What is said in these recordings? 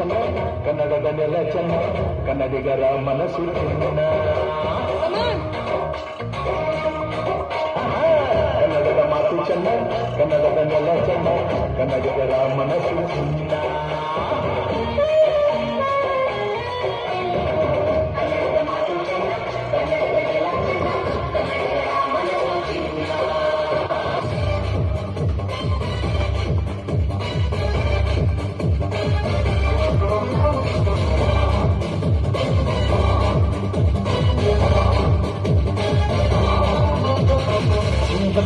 ಚೆನ್ನ ಕನ್ನಡದ ನೆಲ ಚೆನ್ನ ಕನ್ನಡಿಗರ ಮನಸ್ಸು ಚೆನ್ನ ಕನ್ನಡದ ಮಾತು ಚೆನ್ನ ಕನ್ನಡದ ನೆಲ ಚೆನ್ನ ಕನ್ನಡಿಗರ ಮನಸ್ಸು ಚೆನ್ನ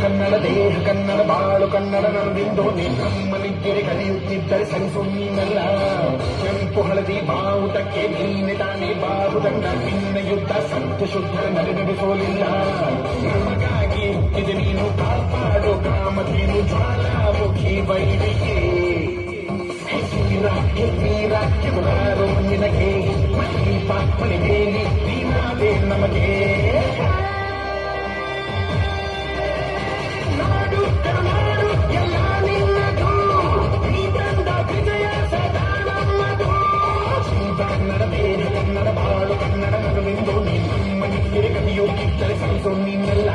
ಕನ್ನಡ ದೇಹ ಕನ್ನಡ ಬಾಳು ಕನ್ನಡ ನನ್ನದಿಂದು ನಮ್ಮನಿದ್ದರೆ ಕಲಿಯುತ್ತಿದ್ದರೆ ಸರಿಸು ನೀನಲ್ಲ ಕೆಂಪು ಹಳದಿ ಬಾವುಟಕ್ಕೆ ನೀನೆ ತಾನೇ ಬಾವುದಂಡ ನಿನ್ನ ಯುದ್ಧ ಸತ್ಯ ಶುದ್ಧ ನಡೆಸೋಲಿಲ್ಲ ನಮಗಾಗಿ ಹುಟ್ಟಿದ ನೀನು ಕಾಪಾಡು ಕಾಮಧೇನು ಜ್ವಾಲಾಮುಖಿ ಬೈಲಿಗೆ ಕೆಳಾರೋ ನಿನಗೆ ಮನೆಗೆ ನೀನಾದೆ ನಮಗೆ ಕನ್ನಡ ಬಾಳು ಕನ್ನಡ ನಗಲೆಂದು ನಿಮ್ಮನಿಗೆ ಕಲಿಯೋಗಿದ್ದರೆ ಸರಿಸೋ ನೀನಲ್ಲ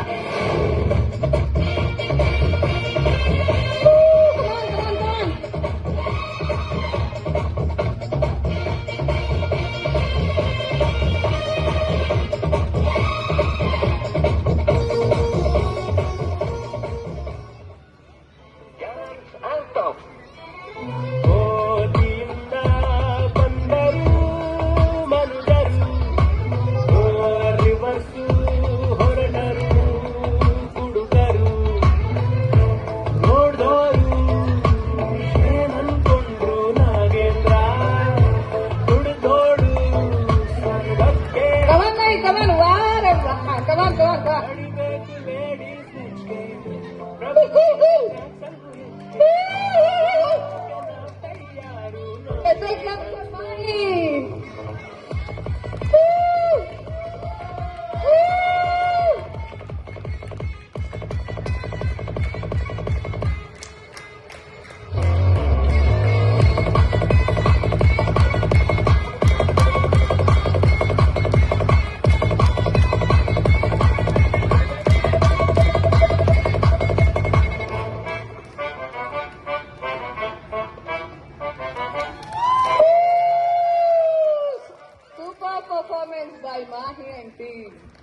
Performance by Mahi and team.